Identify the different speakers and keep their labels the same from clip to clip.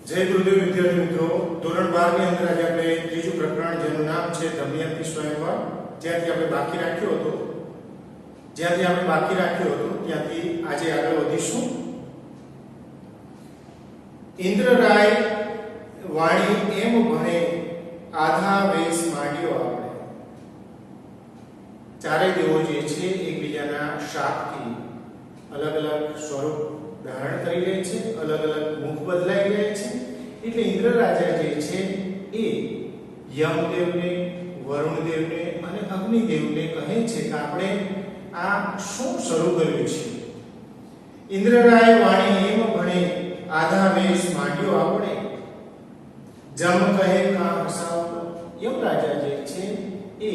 Speaker 1: જય ગુરુદેવ વિદ્યાર્થી મિત્રો, ધોરણ 12 ની અંદર આજે આપણે ત્રીજું પ્રકરણ જેનું નામ છે દમયંતી સ્વયંવર, જ્યાંથી આપણે બાકી રાખ્યો હતો ત્યાંથી આજે આગળ વધીશું. ઇન્દ્રરાય વાણી એમ ભણે આધા વેશ માંડ્યો આપણે. ચારે દેવો જે છે એકબીજાના શાપથી અલગ અલગ સ્વરૂપ ધારણ કરી લે છે, અલગ અલગ મુખ બદલાઈ રહે છે. એટલે ઇન્દ્ર રાજા જે છે એ યમદેવને, વરુણદેવને અને અગ્નિદેવને કહે છે કે આપણે આ શું શરૂ કર્યું છે. ઇન્દ્રરાય વાણી એમ ભણે આધા વેશ માંડ્યો આપણે, જમ કહે કા હસાવતો. યમ રાજા જે છે એ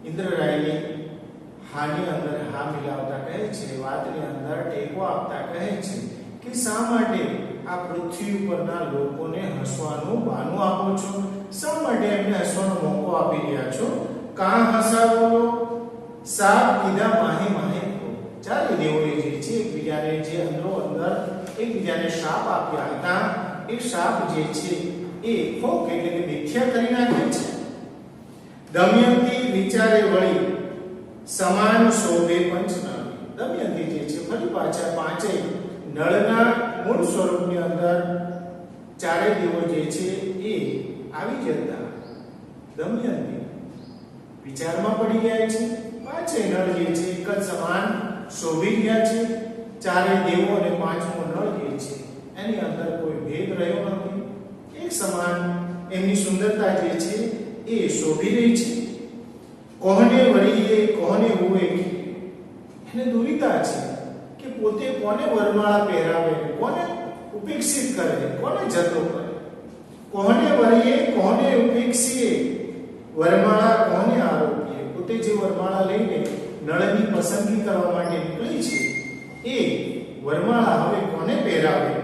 Speaker 1: ઇન્દ્રરાયની હાની અંદર હા મિલાવતા કહે છે, વાતની અંદર ટેકો આપતા કહે છે કે શા માટે આ પૃથ્વી ઉપરના લોકોને હસવાનું બહાનું આપો છો, શા માટે એમને હસવાનો મોકો આપી રહ્યા છો. કા હસાવો સાપ કીધા માહે માહે. ચારે દેવોએ જે છે એકબીજાને જે અંદરો અંદર એકબીજાને શાપ આપ્યા હતા, એ શાપ જે છે એ ફોક એટલે કે મિથ્યા કરી નાખે છે. દમયંતી વિચારે વળી સમાન શોભે પંચનળ. દમયંતી જે છે ફરી પાછા પાંચેય નળના મૂળ સ્વરૂપની અંદર ચારે દેવો જે છે એ આવી જતા દમયંતી વિચારમાં પડી ગયા છે. પાંચેય નળ જે છે એક જ સમાન શોભી ગયા છે. ચારે દેવો અને પાંચમો નળ જે છે એની અંદર કોઈ ભેદ રહ્યો નથી, એક સમાન એમની સુંદરતા જે છે એ શોભી રહી છે. કોહને વળીએ કોહને હુએ, એને દુવિધા છે કે પોતે કોને વરમાળા પહેરાવે, કોને ઉપેક્ષિત કરે, કોને જતો કરે. કોહને વળીએ કોહને ઉપેક્ષીએ, વરમાળા કોને આરોપીએ. પોતે જે વરમાળા લઈને નળની પસંદગી કરવા માટે નીકળી છે એ વરમાળા હવે કોને પહેરાવે.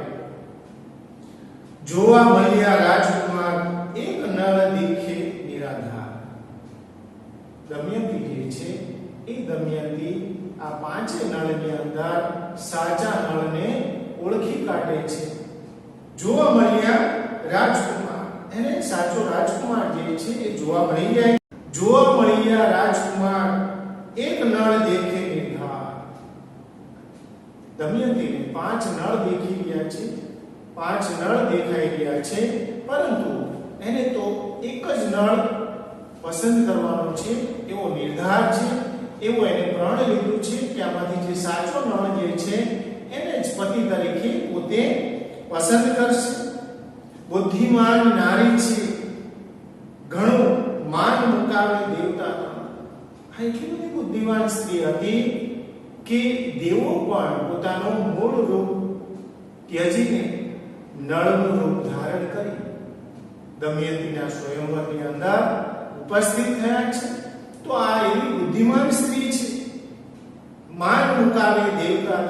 Speaker 1: જોવા મળ્યા રાજકુમાર એક નળ દેખે નિરાધાર. દમયંતી જે છે એ દમયંતી આ પાંચે નળની અંદર સાચા નળને ઓળખી કાઢે છે. જોવા મળ્યા રાજકુમાર, એને સાચો રાજકુમાર જે છે એ જોવા મળી જાય. જોવા મળ્યા રાજકુમાર એક નળ દેખે નિર્ધાર. દમયંતીને પાંચ નળ દેખી રહ્યા છે, પાંચ નળ દેખાઈ રહ્યા છે, પરંતુ એને તો એક જ નળ પસંદ કરવાનો છે એવો નિર્ધાર છે, એવો એને પ્રણ લીધું છે કે આમાંથી જે સાચો નળ જે છે એને જ પતિ તરીકે પોતે પસંદ કરશે. બુદ્ધિમાન નારી છે, ઘણું માન મુકાવે દેવતા. આ એટલી બધી બુદ્ધિમાન સ્ત્રી હતી કે દેવો પણ પોતાનું મૂળ રૂપ ત્યજીને નળનું રૂપ ધારણ કરી દમયંતીના સ્વયંવરની અંદર ઉપસ્થિત થયા છે. તો આ એવી બુદ્ધિમાન સ્ત્રી છે, માન મુકાવે દેવતા.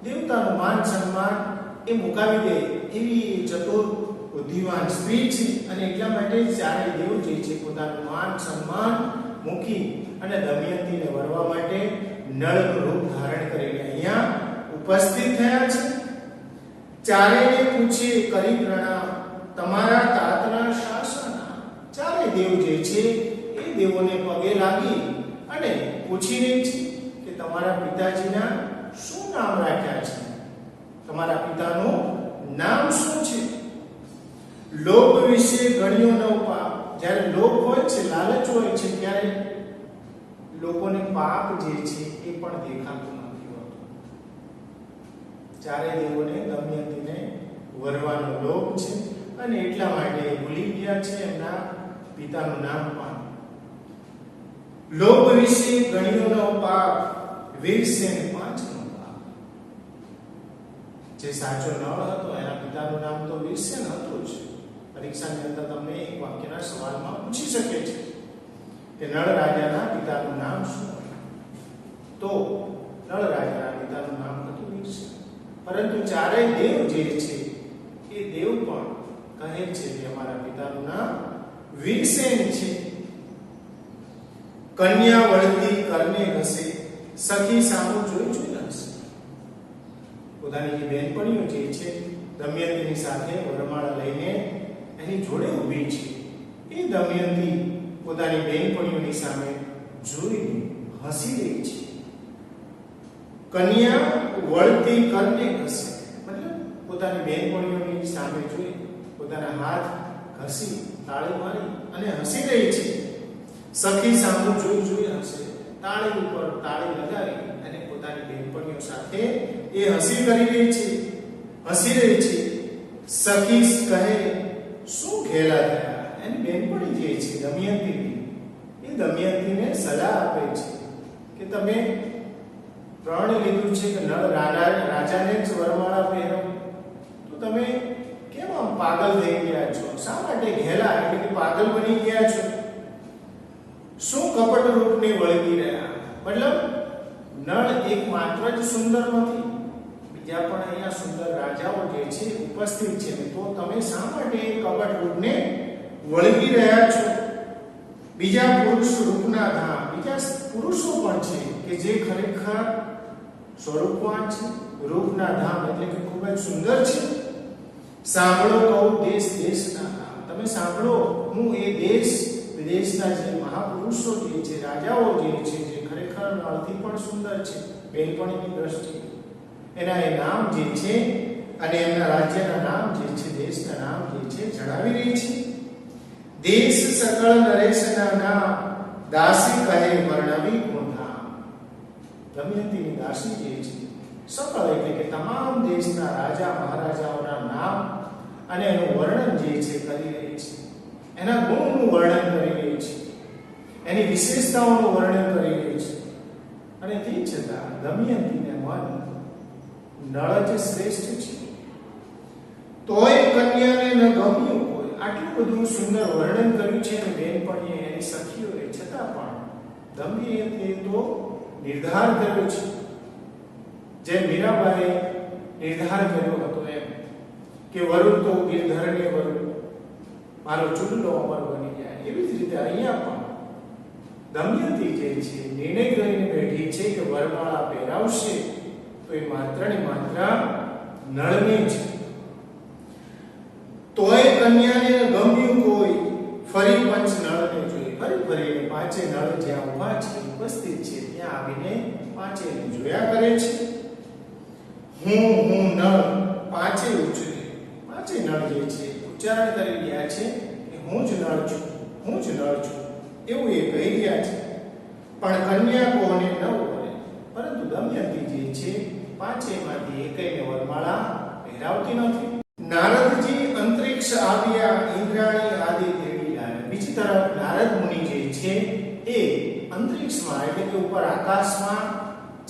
Speaker 1: દેવતાનું માન સન્માન એ મુકાવી દે એવી ચતુર બુદ્ધિમાન સ્ત્રી છે. અને એટલા માટે ચારે દેવ જે છે પોતાનું માન સન્માન મૂકી અને દમયંતીને વરવા માટે નળનું રૂપ ધારણ કરીને અહીંયા ઉપસ્થિત થયા છે. ચારેયને પૂછે કરી પ્રણામ, તમારા તાતના શાસન. ચારે દેવ જે છે એ દેવોને પગે લાગી અને પૂછી રહી છે કે તમારા પિતાજીના શું નામ રાખ્યા છે, તમારા પિતાનું નામ શું છે. લોભ વિશે ગણ્યો ન પાપ. જ્યારે લોભ હોય છે, લાલચ હોય છે, ત્યારે લોકોને પાપ જે છે એ પણ દેખાતું નથી હોતું. ચારે દેવોને દમયંતીને વરવાનો લોભ છે અને એટલા માટે ભૂલી ગયા છે એમના પિતાનું નામ પણ. લોભ વિશે ગણ્યો ન પાપ, વીરસેન પાંચનો પાપ. જે સાચો નળ હતો એના પિતાનું નામ તો વીરસેન હતું જ. પરીક્ષાની અંદર તમને એક વાક્યના સવાલમાં પૂછી શકે છે કે નળ રાજાના પિતાનું નામ શું. તો નળ રાજાના પિતાનું નામ હતું વીરસેન. પરંતુ ચારેય દેવ જે છે એ દેવ પણ કહે છે કે અમારા પિતાનું નામ વીરસેન છે. કન્યા વળતી કરને હસે, સખી સામું જોઈ જોઈ હસે. પોતાની જે બહેનપણીઓ જે છે દમયંતીની સાથે વરમાળા લઈને એની જોડે ઊભી છે. એ દમયંતી પોતાની બહેનપણીઓની સામે જોઈને હસી રહી છે. કન્યા વળતી કરને હસે, મતલબ પોતાની બહેનપણીઓની સામે જોઈ પોતાના હાથ ઘસી તાળી મારી અને હસી રહી છે. સખી સામુ જોઈ હસે, તાળી ઉપર તાળી લગાવી અને પોતાની બહેનપણીઓ સાથે એ હસી કરી રહી છે, હસી રહી છે. સખી કહે શું ઘેલા થયા? એની બહેનપણી જે છે દમયંતી, એ દમયંતીને સલાહ આપે છે કે તમે પ્રણ લીધું છે કે નળ રાજાને જ વરમાળા પહેરો, તો તમે કેમ આમ પાગલ થઈ ગયા છો? શા માટે ઘેલા એટલે કે પાગલ બની ગયા છો? શું કપટ રૂપને વળગી રહ્યા? મતલબ નળ એક માત્ર જ સુંદર નથી, બીજા પણ અહીંયા સુંદર રાજાઓ જે છે ઉપસ્થિત છે, તો તમે શા માટે કપટ રૂપને વળગી રહ્યા છો? બીજા પુરુષ રૂપના ધામ, બીજા પુરુષો પણ છે કે જે ખરેખર સ્વરૂપવાન છે, રૂપના ધામ એટલે કે ખૂબ જ સુંદર છે. સાંભળો કહું દેશના નામ, તમે સાંભળો હું એ દેશ વિદેશના જે મહાપુરુષો જે છે, રાજાઓ જે છે, જે ખરેખર નળથી પણ સુંદર છે બેનપણીની દ્રષ્ટિએ, એના એ નામ જે છે અને એમના રાજ્યના નામ જે છે, દેશના નામ જે છે જણાવી રહી છે. દેશ સકળ નરેશના નામ, દાસી કહે વર્ણવી ગુણધામ. દમયંતીની દાસી જે છે સકળ એટલે કે તમામ દેશના રાજા મહારાજાઓના નામ અને એનું વર્ણન જે છે કરી રહી છે, એના ગુણનું વર્ણન કરી રહી છે, એની વિશેષતાઓનું વર્ણન કરી રહી છે. અને તે છતાં દમયંતીને મન નળ જ શ્રેષ્ઠ છે, તોય કન્યાને ન ગમ્યું કોઈ. આટલું બધું સુંદર વર્ણન કર્યું છે અને બેનપણીએ એની સખીઓએ, છતાં પણ દમયંતીએ તો નિર્ધાર કર્યો છે, જેમ મીરાબાઈએ નિર્ધાર કર્યો હતો એમ કે વરુ તો ગિરધરને વરુ, મારો ચૂડલો અમર બની જાય. એવી જ રીતે અહીંયા પણ દમયંતી જે છે નિર્ણય કરીને બેઠી છે કે વરમાળા પહેરાવશે તો એ માત્ર ને માત્ર નળને છે. તોય કન્યાને ગમ્યું કોઈ, ફરી પંચ નળને જોઈ. ફરીને પાંચે નળ જ્યાં ઊભા છે ઉપસ્થિત છે ત્યાં આવીને પાંચેને જોયા કરે છે. હું નળ પાંચે ઉચ્ચરે, પાંચે નળ જે છે ઉચ્ચારણ કરી રહ્યા છે કે હું જ નળ છું, હું જ નળ છું એવું એ કહી રહ્યા છે. પણ કન્યા કોને ન વરે, પરંતુ દમયંતી જે છે પાંચેયમાંથી એકેયને વરમાળા પહેરાવતી નથી. નારદજી અંતરિક્ષ આવ્યા, ઇન્દ્રાણી આદિ તેડી લાવ્યા. બીજી તરફ નારદ મુનિ જે છે એ અંતરિક્ષમાં એટલે કે ઉપર આકાશમાં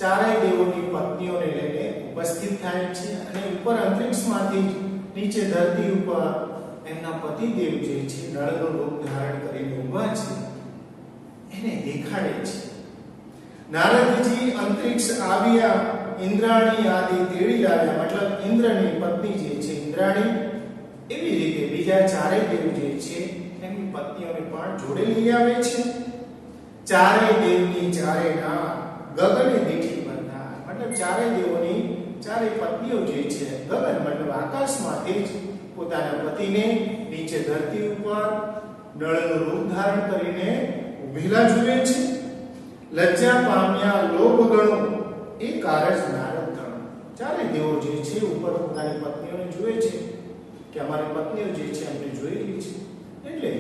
Speaker 1: ચારેય દેવોની પત્નીઓને લઈને ઉપસ્થિત થાય છે અને ઉપર અંતરિક્ષમાંથી નીચે ધરતી ઉપર એમના પતિદેવ જે છે નળનું રૂપ ધારણ કરીને ઊભા છે એને દેખાડે છે. નારદજી અંતરિક્ષ આવ્યા, ઇન્દ્રાણી આદિ તેડી લાવ્યા, મતલબ ઇન્દ્રની પત્ની જે છે ઇન્દ્રાણી, એવી રીતે બીજા ચારેય દેવ જે છે એમની પત્નીઓને પણ જોડે લઈ આવે છે. ચારેય દેવની ચારે નામ, ગગને દીઠી બંધા, મતલબ ચારેય દેવોની ચારેય પત્નીઓ જે છે ગગન મતલબ આકાશમાંથી જ પોતાના પતિને નીચે ધરતી ઉપર નળનું રૂપ ધારણ કરીને ઉભેલા જુએ છે. લજ્જા પામ્યા લોભ ગણો, એ કારજ નારદ ગણો. ચારેય દેવો જે છે ઉપર પોતાની પત્નીઓને જુએ છે કે અમારી પત્નીઓ જે છે અમને જોઈ રહી છે, એટલે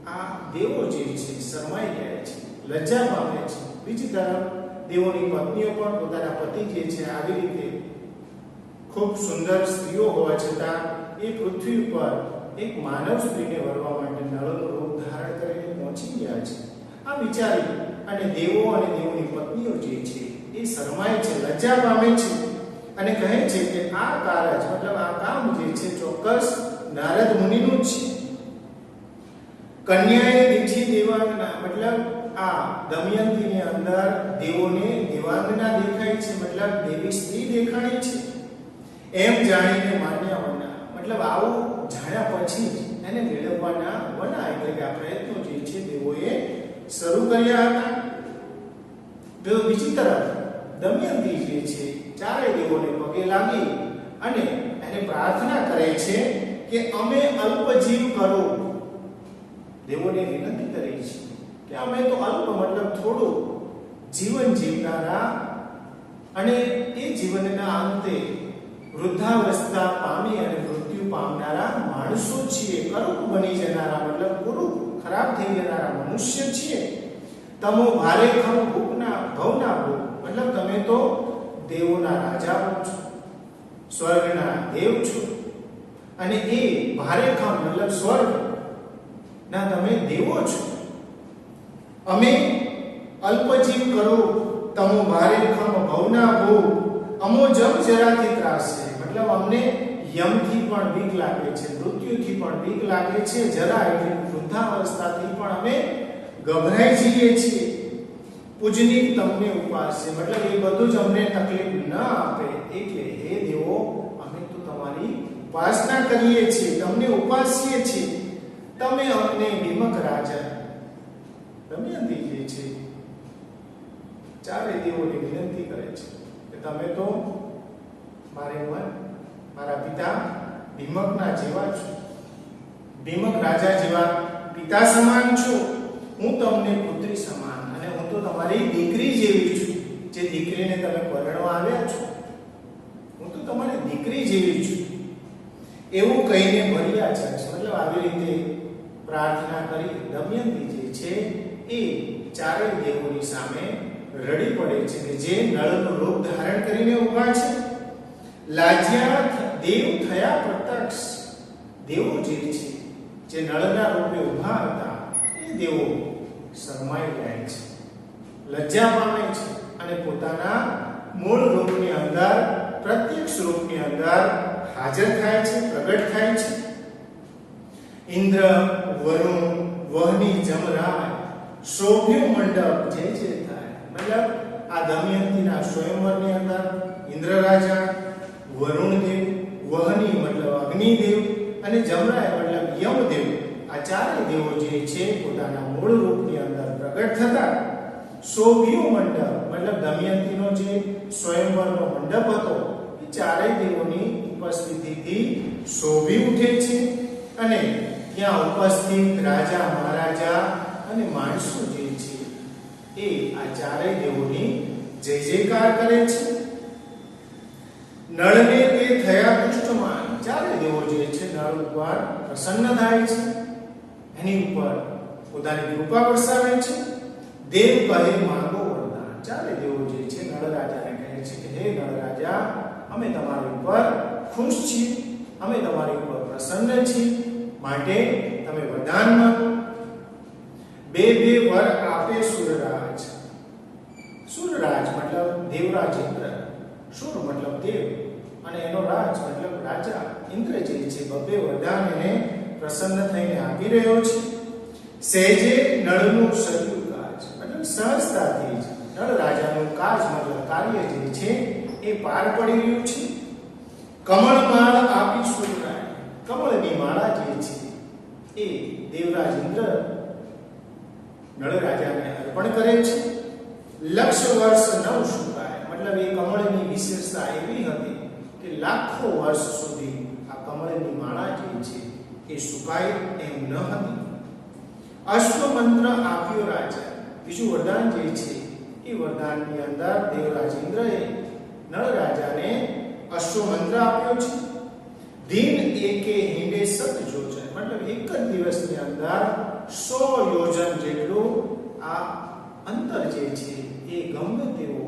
Speaker 1: આ દેવો જે છે શરમાઈ ગયા છે, લજ્જા પામે છે. બીજી તરફ દેવોની પત્નીઓ પણ પોતાના પતિ જે છે આવી રીતે ખૂબ સુંદર સ્ત્રીઓ હોવા છતાં એ પૃથ્વી ઉપર એક માનવ સ્ત્રીને વરવા માટે નળનું રૂપ ધારણ કરીને પહોંચી ગયા છે. આ વિચારી અને દેવો અને દેવોની પત્નીઓ જે છે એ શરમાય છે, લજ્જા પામે છે અને કહે છે કે આ કારજ મતલબ આ કામ જે છે ચોક્કસ નારદ મુનિનું જ છે. કન્યાએ દીઠી દેવાંગના, મતલબ આ દમયંતીની અંદર દેવોને દેવાંગના દેખાય છે, મતલબ દેવી સ્ત્રી દેખાણી છે એમ જાણીને માન્યાવના, મતલબ આવું જાણ્યા પછી એને મેળવવાના વના એટલે કે આ પ્રયત્નો જે છે દેવોએ શરૂ કર્યા હતા. બીજી તરફ દમયંતી જે છે ચારે દેવોને પગે લાગી અને એને પ્રાર્થના કરે છે કે અમે અલ્પજીવ કરો. દેવોને વિનંતી કરે છે કે અમે તો અલ્પ મતલબ થોડું જીવન જીવનારા અને એ જીવનના અંતે વૃદ્ધાવસ્થા પામી અને મૃત્યુ પામનારા માણસો છીએ, કરુણ બની જનારા મતલબ પૂરું ખરાબ થઈ જનારા મનુષ્ય છીએ. તમો ભારે ખમ ભૂખના ભવના ભૂખ મતલબ તમે તો દેવોના રાજાઓ છો, સ્વર્ગના દેવ છો, અને એ ભારે ખમ મતલબ સ્વર્ગ ના તમે દેવો છો. અમે અલ્પજીવ કરો તમો ભારે ખમ ભવના ભૂખ અમો જમ જરાથી ત્રાસ છે મતલબ અમને યમથી પણ બીક લાગે છે, મૃત્યુથી પણ બીક લાગે છે, જરા એટલે વૃદ્ધાવસ્થાથી પણ અમે ગભરાઈ જઈએ છીએ. પૂજનીક તમને ઉપાસ છે મતલબ એ બધું જ અમને તકલીફ ન આપે એટલે હે દેવો અમે તો તમારી ઉપાસના કરીએ છીએ, તમને ઉપાસીએ છીએ. તમે અમને નિમક રાજા દમયંતી જે છે ચારે દેવોને વિનંતી કરે છે કે તમે તો મારા પિતા ભીમકના જેવા છો, ભીમક રાજા જેવા પિતા સમાન છો. હું તમને પુત્રી સમાન અને હું તો તમારી દીકરી જેવી છું. જે દીકરીને તમે પરણવા આવ્યા છો હું તો તમારી દીકરી જેવી છું. એવું કહીને ભર્યા છે મતલબ આવી રીતે પ્રાર્થના કરી દમયંતી જે છે એ ચારેય દેવોની સામે રડી પડે છે કે જે નળનું રૂપ ધારણ કરીને ઊભા છે. લાજ્યા દેવ થયા પ્રત્યક્ષ. દેવો જે છે જે નળના રૂપે ઊભા હતા એ દેવો શરમાઈ જાય છે, લજ્જા પામે છે અને પોતાના મૂળ રૂપની અંદર પ્રત્યક્ષ રૂપની અંદર હાજર થાય છે, પ્રગટ થાય છે. ઇન્દ્ર વરુણ વહની જમરાય શોભ્યો મંડપ જે થાય મતલબ આ દમયંતીના સ્વયંવરની અંદર ઇન્દ્ર રાજા, વરુણ દેવ, વહની મતલબ અગ્નિદેવ અને જમરાય મતલબ યમદેવ આ ચારે દેવો જે છે પોતાના મૂળ રૂપની અંદર પ્રગટ થતા શોભ્યો મંડપ મતલબ દમયંતીનો જે સ્વયંવરનો મંડપ હતો એ ચારેય દેવોની ઉપસ્થિતિથી શોભી ઉઠે છે. અને ત્યાં ઉપસ્થિત રાજા, મહારાજા અને માણસો જે છે એ આ ચારેય દેવોની જય જયકાર કરે છે. નળને તે થયા પુષ્ટમાન. ચારે દેવો જે છે નળ ઉપર પ્રસન્ન થાય છે, એની ઉપર પોતાની કૃપા વરસાવે છે. દેવ કહે માંગો વરદાન. ચારે દેવો જે છે નળ રાજાને કહે છે કે હે નળ રાજા અમે તમારી ઉપર ખુશ છીએ, અમે તમારી ઉપર પ્રસન્ન છીએ, માટે તમે વરદાન માંગો. બે વર આપે સુરરાજ. સુરરાજ મતલબ દેવરાજ ઇન્દ્ર, સુર મતલબ દેવ અને એનો રાજ મતલબ રાજા ઇન્દ્ર જે છે બબ્બે વરદાન એને પ્રસન્ન થઈને આપી રહ્યો છે. સહેજે નળનું સર્યું કાજ મતલબ સહજતાથી જ નળ રાજાનું કાજ મતલબ કાર્ય જે છે એ પાર પડી રહ્યું છે. કમળમાળ આપી સુરરાય. કમળની માળા જે છે એ દેવરાજ ઇન્દ્ર નળ રાજાને અર્પણ કરે છે. લક્ષ વર્ષ નવ સુકાય મતલબ એ કમળની વિશેષતા એવી હતી કે લાખો વર્ષ સુધી આ કમળની માળા જે છે એ સુકાય એમ ન હતી. અશ્વ મંત્ર આપ્યો રાજા. બીજું વરદાન જે છે એ વરદાનની અંદર દેવરાજ ઇન્દ્રએ નળ રાજાને અશ્વ મંત્ર આપ્યો છે. દિન એકે હિંડે સત યોજન મતલબ એક જ દિવસની અંદર 100 યોજન જેટલું આ અંતર જે છે એ ગમે તેવો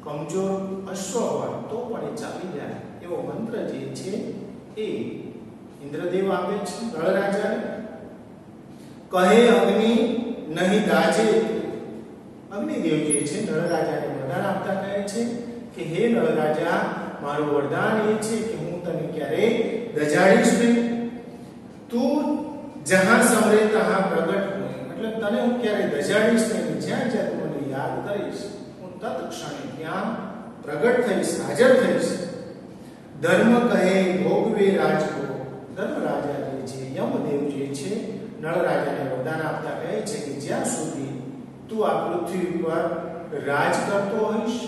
Speaker 1: કમજોર અશ્વ હોય તો પણ એ ચાલી જાય એવો મંત્ર જે છે એ ઇન્દ્રદેવ આપે છે નળ રાજાને. કહે અગ્નિ નહીં દાજે. અગ્નિદેવ જે છે નળ રાજાને વરદાન આપતા કહે છે કે હે નળ રાજા મારું વરદાન એ છે કે હું તને ક્યારેય દજાડીશ નહીં. તું જહાં સમરે તહાં પ્રગટ હોય મતલબ તને હું ક્યારેય દજાડીશ નહીં. જ્યાં જ્યાં તું મને યાદ કરીશ હું તત્ક્ષણે ત્યાં પ્રગટ થઈશ, હાજર થઈશ. ધર્મ કહે ભોગવે રાજભોગ. ધર્મ રાજા જે છે યમદેવ જે છે નળ રાજાને વરદાન આપતા કહે છે કે જ્યાં સુધી તું આ પૃથ્વી ઉપર રાજ કરતો હોઈશ,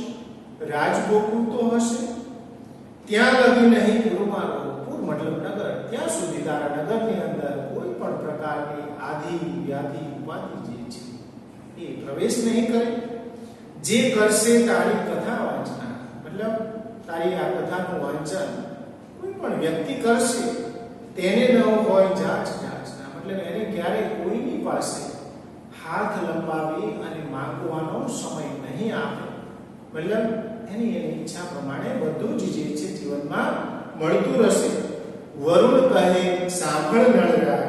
Speaker 1: રાજ ભોગવતો હશે ત્યાં લગી નહીં પૂર મારો, પૂર મતલબ નગર, ત્યાં સુધી તારા નગરની અંદર કોઈ પણ પ્રકારની આધિ વ્યાધિ ઉપાધિ જે છે એ પ્રવેશ નહીં કરે. જે કરશે તારી કથા વાંચના, મતલબ તારી આ કથાનું વાંચન કોઈ પણ વ્યક્તિ કરશે તેને ન હોય જાચ જાચના, મતલબ એને ક્યારેય કોઈની પાસે હાથ લંબાવી અને માંગવાનો સમય નહીં આપે. મતલબ એની ઈચ્છા પ્રમાણે બધું જ જે છે જીવનમાં મળતું રહેશે. વરુણ કહે સાંભળ નળરાજ,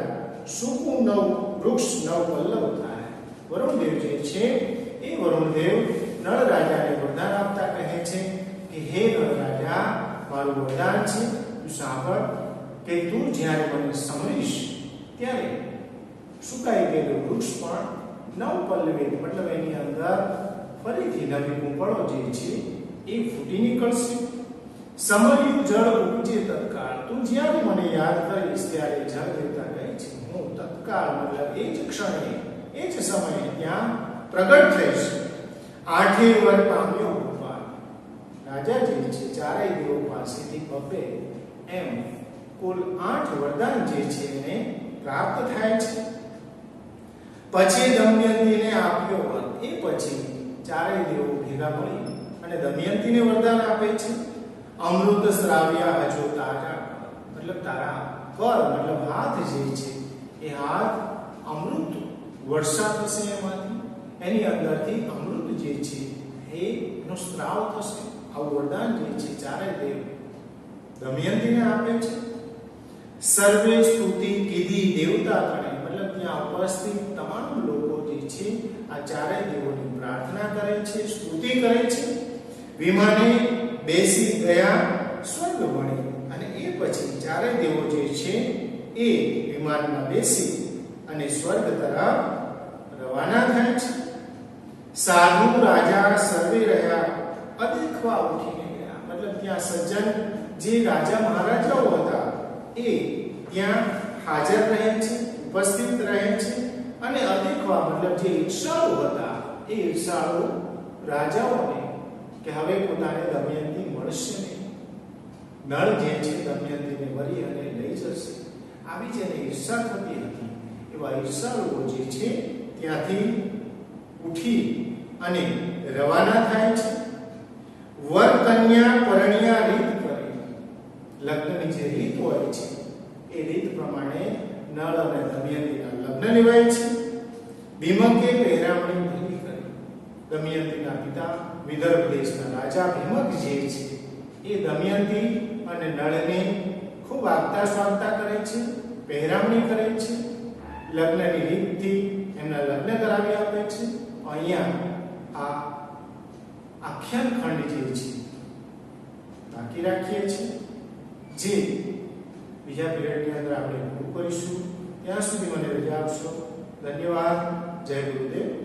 Speaker 1: સૂકું નવ વૃક્ષ નવ પલ્લવ થાય. વરુણદેવ જે છે એ વરુણદેવ નળ રાજાને વરદાન આપતા કહે છે કે હે નળ રાજા, મારું વરદાન છે, તું સાંભળ કે તું જ્યારે મને સમરીશ ત્યારે સુકાઈ ગયેલું વૃક્ષ પણ નવ પલ્લવે, મતલબ એની અંદર ફરીથી નવી કુંપળો જે છે એ ફૂટી નીકળશે. સમર્યું જળ ઉપજે તત્કાળ, તું જ્યારે મને યાદ કરીશ ત્યારે જળ દેવતા કહે છે હું તત્કાળ, મતલબ એ જ ક્ષણે એ જ સમયે ત્યાં પ્રગટ થઈશ. આઠે વર પામ્યો ગોપાલ, રાજા જે છે ચારેય દેવો પાસેથી બબ્બે એમ કુલ 8 વરદાન જે છે એને પ્રાપ્ત થાય છે. પછી દમયંતીને આપ્યો વર, એ પછી ચારેય દેવો ભેગા મળી અને દમયંતીને વરદાન આપે છે. અમૃત શ્રાવ્યા હજો તારા, મતલબ તારા કર મતલબ હાથ જે છે એ હાથ અમૃત વર્ષા થશે, એમાંથી એની અંદરથી અમૃત જે છે એનો સ્ત્રાવ થશે. આવું વરદાન જે છે ચારેય દેવ દમયંતીને આપે છે. સર્વે સ્તુતિ કીધી દેવતા ગણે, મતલબ ત્યાં ઉપસ્થિત તમામ લોકો જે છે આ ચારેય દેવોની પ્રાર્થના કરે છે, સ્તુતિ કરે છે. વિમાને બેસી ગયા સ્વર્ગ વણે, અને એ પછી ચારેય દેવો જે છે એ વિમાનમાં બેસી અને સ્વર્ગ તરફ રવાના થાય છે. સાધુ રાજા સર્વે રહ્યા અદેખવા ઉઠીને ગયા, મતલબ ત્યાં સજ્જન જે રાજા મહારાજાઓ હતા એ ત્યાં હાજર રહે છે, ઉપસ્થિત રહે છે. અને અદેખવા મતલબ જે ઈર્ષાળુ હતા એ ઈર્ષાળુ રાજાઓને કે હવે પોતાને દમયંતી મળશે નહીં, નળ જે છે દમયંતીને વરી અને લઈ જશે, આવી જેને ઈર્ષા થતી હતી એવા ઈર્ષાળુઓ જે છે ત્યાંથી ઉઠી અને રવાના થાય છે. વર કન્યા પરણ્યા રીત કરે, લગ્નની જે રીત હોય છે એ રીત પ્રમાણે નળ અને દમયંતીના લગ્ન લેવાય છે. ભીમકે પહેરામણી ભૂમિ કરી, દમયંતીના પિતા વિદર્ભ દેશના રાજા ભીમક જે છે એ દમયંતી અને નળને ખૂબ આગતા સ્વાગતા કરે છે, પહેરામણી કરે છે, લગ્નની રીતથી એમના લગ્ન કરાવી આપે છે. અહીંયા આ આખ્યાન ખંડ જે છે બાકી રાખીએ છીએ, જે બીજા પીરિયડની અંદર આપણે પૂરું કરીશું. ત્યાં સુધી મને રજા આપશો. ધન્યવાદ. જય ગુરુદેવ.